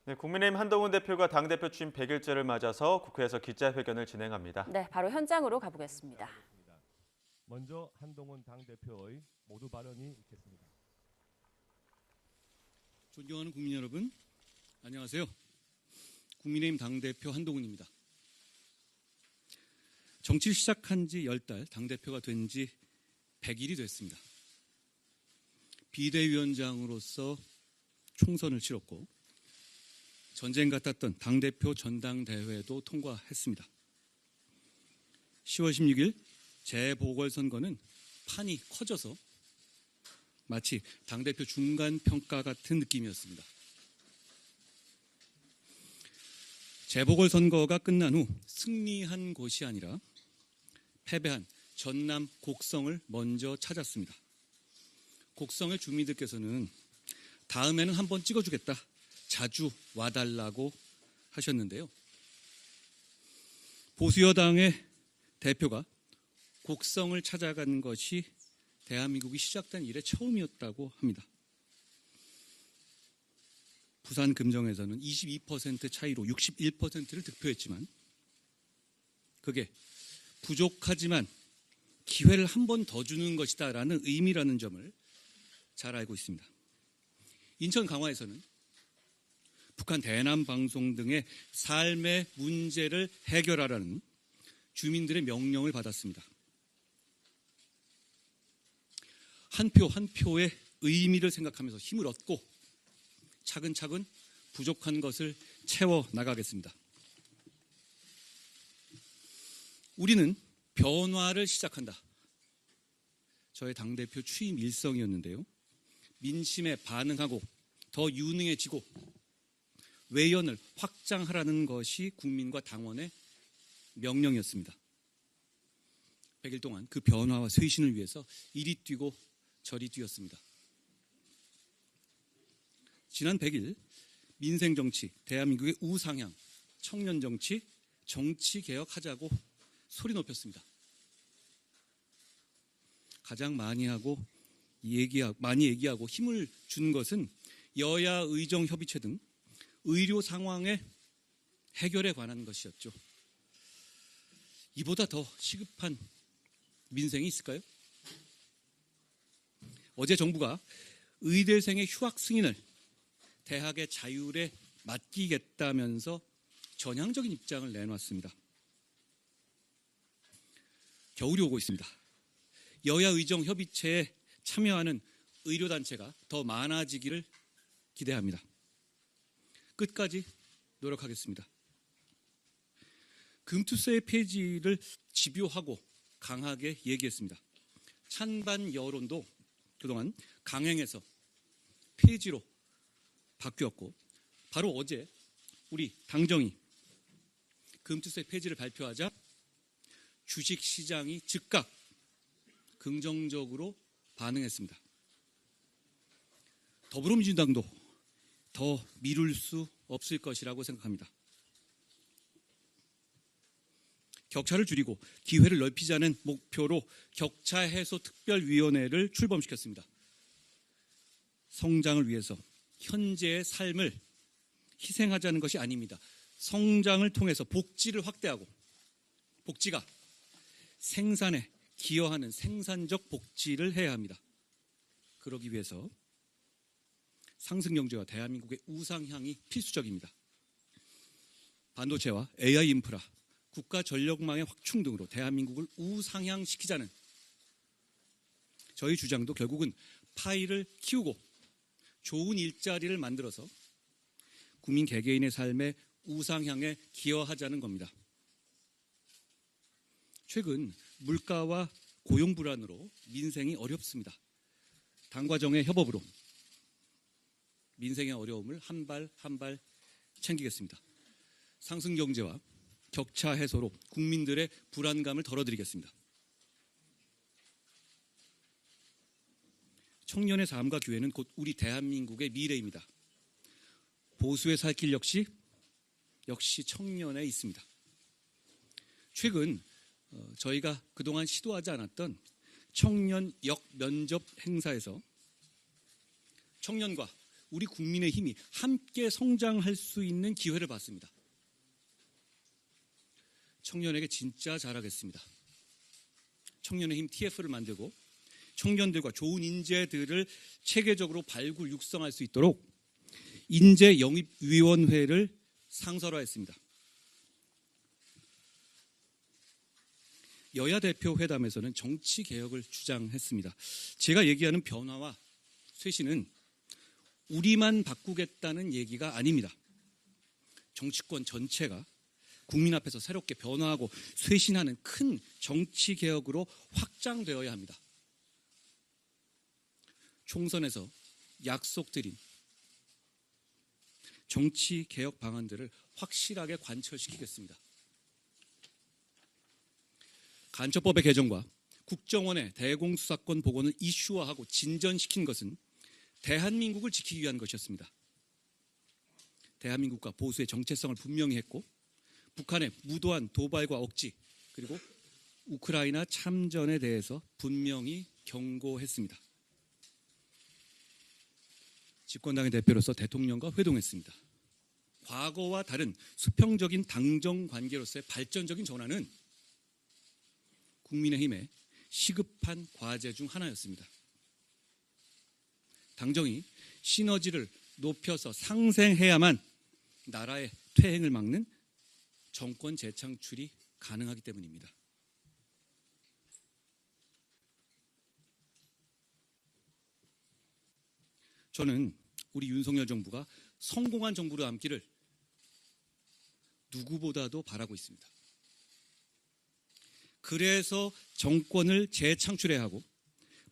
네, 국민의힘 한동훈 대표가 당대표 취임 100일째를 맞아서 국회에서 기자회견을 진행합니다. 네, 바로 현장으로 가보겠습니다. 먼저 한동훈 당대표의 모두 발언이 있겠습니다. 존경하는 국민 여러분, 안녕하세요. 국민의힘 당대표 한동훈입니다. 정치를 시작한 지 10달, 당대표가 된 지 100일이 됐습니다. 비대위원장으로서 총선을 치렀고 전쟁 같았던 당대표 전당대회도 통과했습니다. 10월 16일 재보궐선거는 판이 커져서 마치 당대표 중간평가 같은 느낌이었습니다. 재보궐선거가 끝난 후 승리한 곳이 아니라 패배한 전남 곡성을 먼저 찾았습니다. 곡성의 주민들께서는 다음에는 한번 찍어주겠다, 자주 와달라고 하셨는데요. 보수여당의 대표가 곡성을 찾아간 것이 대한민국이 시작된 이래 처음이었다고 합니다. 부산 금정에서는 22% 차이로 61%를 득표했지만 그게 부족하지만 기회를 한 번 더 주는 것이다라는 의미라는 점을 잘 알고 있습니다. 인천 강화에서는 북한 대남 방송 등의 삶의 문제를 해결하라는 주민들의 명령을 받았습니다. 한 표 한 표의 의미를 생각하면서 힘을 얻고 차근차근 부족한 것을 채워 나가겠습니다. 우리는 변화를 시작한다. 저의 당대표 취임 일성이었는데요. 민심에 반응하고 더 유능해지고 외연을 확장하라는 것이 국민과 당원의 명령이었습니다. 100일 동안 그 변화와 쇄신을 위해서 이리 뛰고 저리 뛰었습니다. 지난 100일 민생정치, 대한민국의 우상향, 청년정치, 정치개혁하자고 소리 높였습니다. 가장 많이 얘기하고 힘을 준 것은 여야 의정협의체 등 의료 상황의 해결에 관한 것이었죠. 이보다 더 시급한 민생이 있을까요? 어제 정부가 의대생의 휴학 승인을 대학의 자율에 맡기겠다면서 전향적인 입장을 내놨습니다. 겨울이 오고 있습니다. 여야 의정 협의체에 참여하는 의료단체가 더 많아지기를 기대합니다. 끝까지 노력하겠습니다. 금투세 폐지를 집요하고 강하게 얘기했습니다. 찬반 여론도 그동안 강행해서 폐지로 바뀌었고 바로 어제 우리 당정이 금투세 폐지를 발표하자 주식시장이 즉각 긍정적으로 반응했습니다. 더불어민주당도 더 미룰 수 없을 것이라고 생각합니다. 격차를 줄이고 기회를 넓히자는 목표로 격차 해소 특별위원회를 출범시켰습니다. 성장을 위해서 현재의 삶을 희생하자는 것이 아닙니다. 성장을 통해서 복지를 확대하고 복지가 생산에 기여하는 생산적 복지를 해야 합니다. 그러기 위해서 상승경제와 대한민국의 우상향이 필수적입니다. 반도체와 AI 인프라, 국가 전력망의 확충 등으로 대한민국을 우상향시키자는 저희 주장도 결국은 파이를 키우고 좋은 일자리를 만들어서 국민 개개인의 삶의 우상향에 기여하자는 겁니다. 최근 물가와 고용 불안으로 민생이 어렵습니다. 당과 정의 협업으로 민생의 어려움을 한 발 한 발 챙기겠습니다. 상승 경제와 격차 해소로 국민들의 불안감을 덜어드리겠습니다. 청년의 삶과 기회는 곧 우리 대한민국의 미래입니다. 보수의 살 길 역시 청년에 있습니다. 최근 저희가 그동안 시도하지 않았던 청년 역면접 행사에서 청년과 우리 국민의 힘이 함께 성장할 수 있는 기회를 받습니다. 청년에게 진짜 잘하겠습니다. 청년의 힘 TF를 만들고 청년들과 좋은 인재들을 체계적으로 발굴 육성할 수 있도록 인재영입위원회를 상설화했습니다. 여야 대표 회담에서는 정치 개혁을 주장했습니다. 제가 얘기하는 변화와 쇄신은 우리만 바꾸겠다는 얘기가 아닙니다. 정치권 전체가 국민 앞에서 새롭게 변화하고 쇄신하는 큰 정치 개혁으로 확장되어야 합니다. 총선에서 약속드린 정치 개혁 방안들을 확실하게 관철시키겠습니다. 간첩법의 개정과 국정원의 대공수사권 복원을 이슈화하고 진전시킨 것은 대한민국을 지키기 위한 것이었습니다. 대한민국과 보수의 정체성을 분명히 했고 북한의 무도한 도발과 억지 그리고 우크라이나 참전에 대해서 분명히 경고했습니다. 집권당의 대표로서 대통령과 회동했습니다. 과거와 다른 수평적인 당정 관계로서의 발전적인 전환은 국민의힘의 시급한 과제 중 하나였습니다. 당정이 시너지를 높여서 상생해야만 나라의 퇴행을 막는 정권 재창출이 가능하기 때문입니다. 저는 우리 윤석열 정부가 성공한 정부로 남기를 누구보다도 바라고 있습니다. 그래서 정권을 재창출해야 하고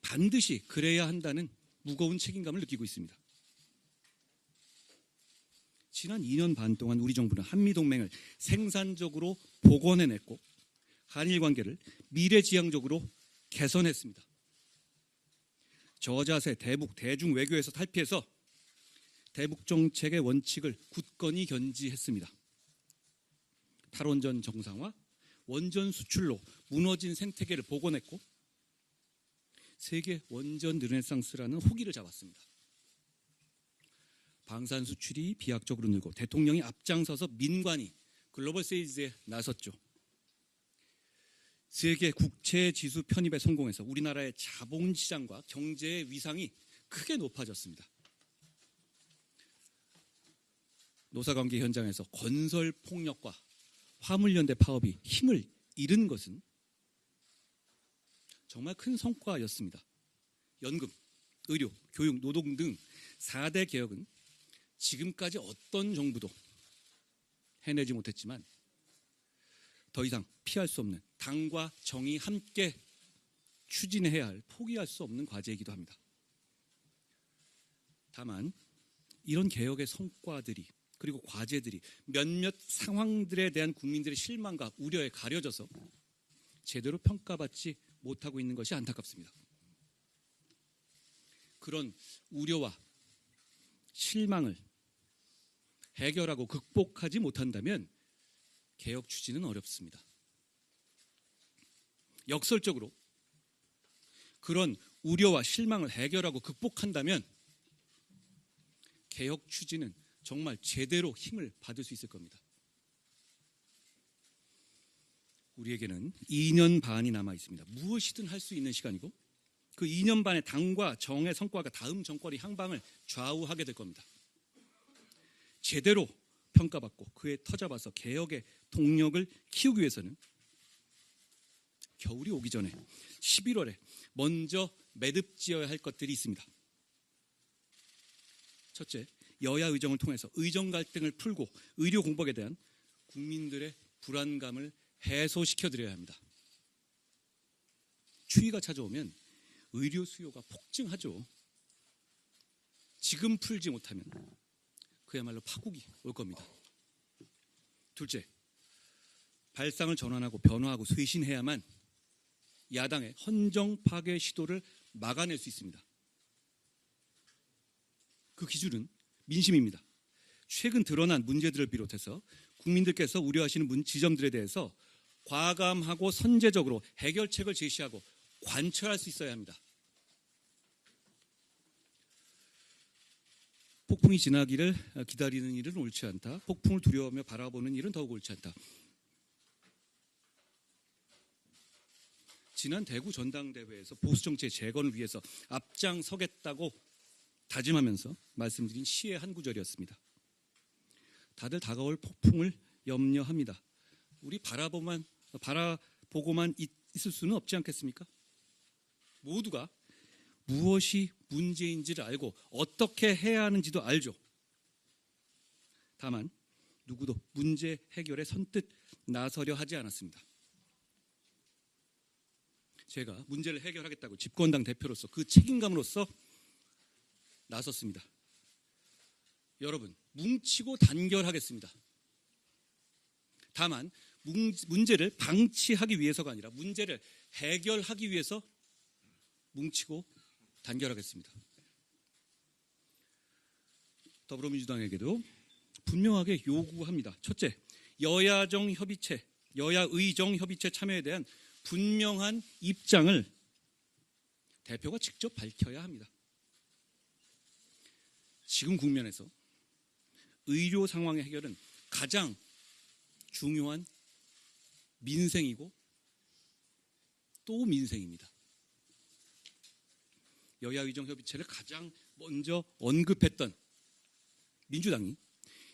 반드시 그래야 한다는 무거운 책임감을 느끼고 있습니다. 지난 2년 반 동안 우리 정부는 한미동맹을 생산적으로 복원해냈고 한일 관계를 미래지향적으로 개선했습니다. 저자세 대북 대중 외교에서 탈피해서 대북 정책의 원칙을 굳건히 견지했습니다. 탈원전 정상화, 원전 수출로 무너진 생태계를 복원했고 세계 원전 르네상스라는 호기를 잡았습니다. 방산 수출이 비약적으로 늘고 대통령이 앞장서서 민관이 글로벌 세이즈에 나섰죠. 세계 국채 지수 편입에 성공해서 우리나라의 자본시장과 경제의 위상이 크게 높아졌습니다. 노사관계 현장에서 건설 폭력과 화물연대 파업이 힘을 잃은 것은 정말 큰 성과였습니다. 연금, 의료, 교육, 노동 등 4대 개혁은 지금까지 어떤 정부도 해내지 못했지만 더 이상 피할 수 없는 당과 정이 함께 추진해야 할 포기할 수 없는 과제이기도 합니다. 다만 이런 개혁의 성과들이 그리고 과제들이 몇몇 상황들에 대한 국민들의 실망과 우려에 가려져서 제대로 평가받지 못하고 있는 것이 안타깝습니다. 그런 우려와 실망을 해결하고 극복하지 못한다면 개혁 추진은 어렵습니다. 역설적으로 그런 우려와 실망을 해결하고 극복한다면 개혁 추진은 정말 제대로 힘을 받을 수 있을 겁니다. 우리에게는 2년 반이 남아 있습니다. 무엇이든 할 수 있는 시간이고 그 2년 반의 당과 정의 성과가 다음 정권의 향방을 좌우하게 될 겁니다. 제대로 평가받고 그에 터잡아서 개혁의 동력을 키우기 위해서는 겨울이 오기 전에 11월에 먼저 매듭지어야 할 것들이 있습니다. 첫째, 여야 의정을 통해서 의정 갈등을 풀고 의료 공백에 대한 국민들의 불안감을 해소시켜드려야 합니다. 추위가 찾아오면 의료 수요가 폭증하죠. 지금 풀지 못하면 그야말로 파국이 올 겁니다. 둘째, 발상을 전환하고 변화하고 쇄신해야만 야당의 헌정 파괴 시도를 막아낼 수 있습니다. 그 기준은 민심입니다. 최근 드러난 문제들을 비롯해서 국민들께서 우려하시는 지점들에 대해서 과감하고 선제적으로 해결책을 제시하고 관철할 수 있어야 합니다. 폭풍이 지나기를 기다리는 일은 옳지 않다. 폭풍을 두려워하며 바라보는 일은 더욱 옳지 않다. 지난 대구 전당대회에서 보수 정치의 재건을 위해서 앞장서겠다고 다짐하면서 말씀드린 시의 한 구절이었습니다. 다들 다가올 폭풍을 염려합니다. 우리 바라보고만 있을 수는 없지 않겠습니까? 모두가 무엇이 문제인지를 알고 어떻게 해야 하는지도 알죠. 다만 누구도 문제 해결에 선뜻 나서려 하지 않았습니다. 제가 문제를 해결하겠다고 집권당 대표로서 그 책임감으로서 나섰습니다. 여러분, 뭉치고 단결하겠습니다. 다만 문제를 방치하기 위해서가 아니라 문제를 해결하기 위해서 뭉치고 단결하겠습니다. 더불어민주당에게도 분명하게 요구합니다. 첫째, 여야의정 협의체 참여에 대한 분명한 입장을 대표가 직접 밝혀야 합니다. 지금 국면에서 의료 상황의 해결은 가장 중요한 민생이고 또 민생입니다. 여야의정협의체를 가장 먼저 언급했던 민주당이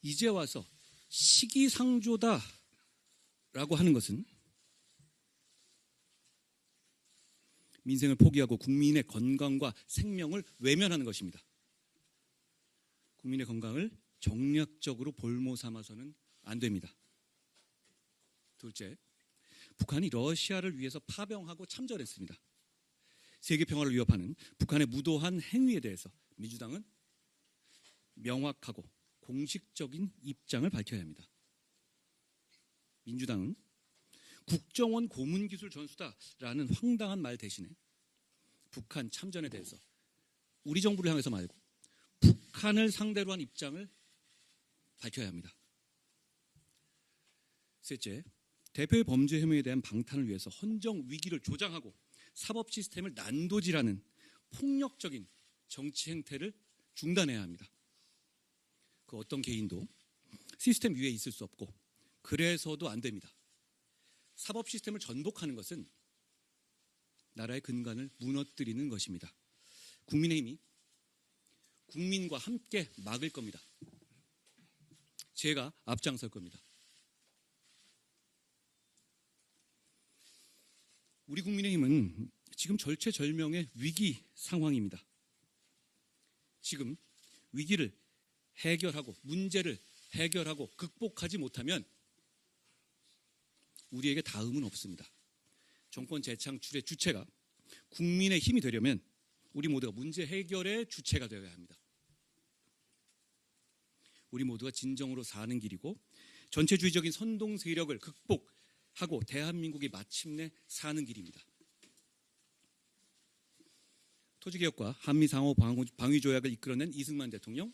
이제 와서 시기상조다라고 하는 것은 민생을 포기하고 국민의 건강과 생명을 외면하는 것입니다. 국민의 건강을 정략적으로 볼모 삼아서는 안 됩니다. 둘째, 북한이 러시아를 위해서 파병하고 참전했습니다. 세계 평화를 위협하는 북한의 무도한 행위에 대해서 민주당은 명확하고 공식적인 입장을 밝혀야 합니다. 민주당은 국정원 고문기술 전수다라는 황당한 말 대신에 북한 참전에 대해서 우리 정부를 향해서 말고 북한을 상대로 한 입장을 밝혀야 합니다. 셋째, 대표의 범죄 혐의에 대한 방탄을 위해서 헌정 위기를 조장하고 사법 시스템을 난도질하는 폭력적인 정치 행태를 중단해야 합니다. 그 어떤 개인도 시스템 위에 있을 수 없고 그래서도 안 됩니다. 사법 시스템을 전복하는 것은 나라의 근간을 무너뜨리는 것입니다. 국민의힘이 국민과 함께 막을 겁니다. 제가 앞장설 겁니다. 우리 국민의힘은 지금 절체절명의 위기 상황입니다. 지금 위기를 해결하고 문제를 해결하고 극복하지 못하면 우리에게 다음은 없습니다. 정권 재창출의 주체가 국민의 힘이 되려면 우리 모두가 문제 해결의 주체가 되어야 합니다. 우리 모두가 진정으로 사는 길이고 전체주의적인 선동 세력을 극복하고 대한민국이 마침내 사는 길입니다. 토지개혁과 한미상호 방위조약을 이끌어낸 이승만 대통령,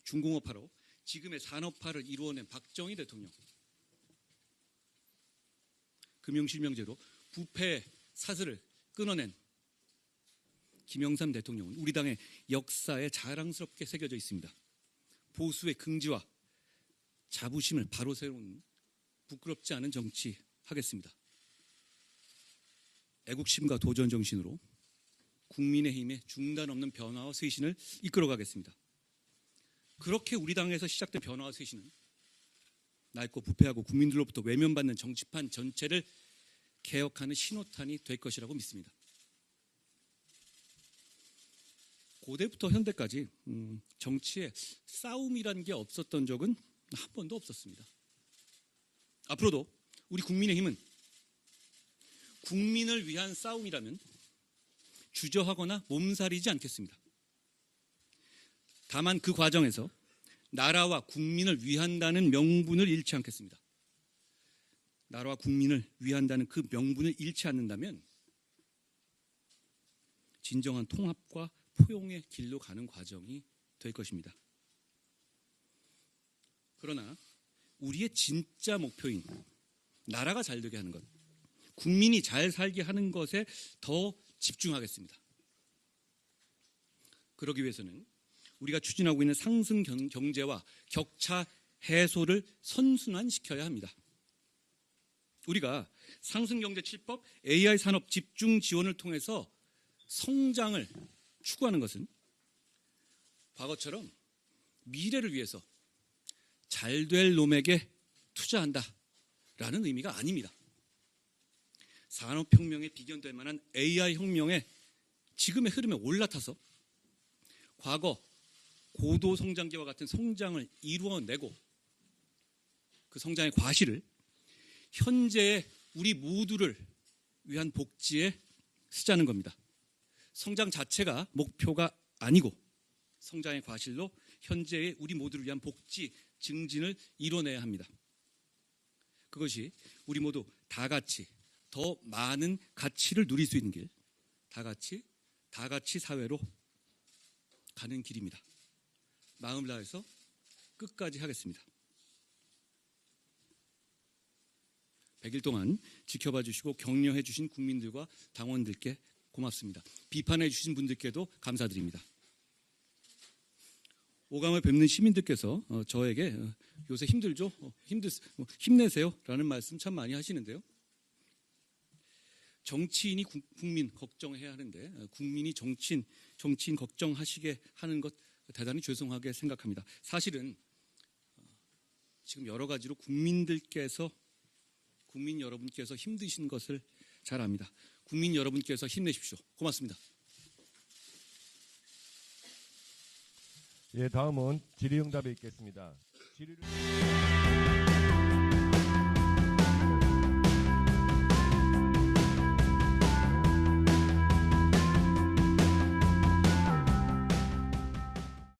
중공업화로 지금의 산업화를 이루어낸 박정희 대통령, 금융실명제로 부패 사슬을 끊어낸 김영삼 대통령은 우리 당의 역사에 자랑스럽게 새겨져 있습니다. 보수의 긍지와 자부심을 바로 세우는 부끄럽지 않은 정치 하겠습니다. 애국심과 도전 정신으로 국민의힘의 중단 없는 변화와 쇄신을 이끌어가겠습니다. 그렇게 우리 당에서 시작된 변화와 쇄신은 낡고 부패하고 국민들로부터 외면받는 정치판 전체를 개혁하는 신호탄이 될 것이라고 믿습니다. 고대부터 현대까지 정치에 싸움이란 게 없었던 적은 한 번도 없었습니다. 앞으로도 우리 국민의힘은 국민을 위한 싸움이라면 주저하거나 몸살이지 않겠습니다. 다만 그 과정에서 나라와 국민을 위한다는 명분을 잃지 않겠습니다. 나라와 국민을 위한다는 그 명분을 잃지 않는다면 진정한 통합과 포용의 길로 가는 과정이 될 것입니다. 그러나 우리의 진짜 목표인 나라가 잘 되게 하는 것, 국민이 잘 살게 하는 것에 더 집중하겠습니다. 그러기 위해서는 우리가 추진하고 있는 상승 경제와 격차 해소를 선순환시켜야 합니다. 우리가 상승경제 7법 AI 산업 집중 지원을 통해서 성장을 추구하는 것은 과거처럼 미래를 위해서 잘될 놈에게 투자한다라는 의미가 아닙니다. 산업혁명에 비견될 만한 AI 혁명에 지금의 흐름에 올라타서 과거 고도성장기와 같은 성장을 이루어내고 그 성장의 과실을 현재의 우리 모두를 위한 복지에 쓰자는 겁니다. 성장 자체가 목표가 아니고 성장의 과실로 현재의 우리 모두를 위한 복지 증진을 이뤄내야 합니다. 그것이 우리 모두 다 같이 더 많은 가치를 누릴 수 있는 길, 다 같이 사회로 가는 길입니다. 마음을 다해서 끝까지 하겠습니다. 100일 동안 지켜봐 주시고 격려해 주신 국민들과 당원들께 고맙습니다. 비판해 주신 분들께도 감사드립니다. 오감을 뵙는 시민들께서 저에게 요새 힘들죠? 힘내세요 라는 말씀 참 많이 하시는데요. 정치인이 국민 걱정해야 하는데 국민이 정치인 걱정하시게 하는 것 대단히 죄송하게 생각합니다. 사실은 지금 여러 가지로 국민 여러분께서 힘드신 것을 잘 압니다. 국민 여러분께서 힘내십시오. 고맙습니다. 예, 다음은 질의응답에 있겠습니다. 질의를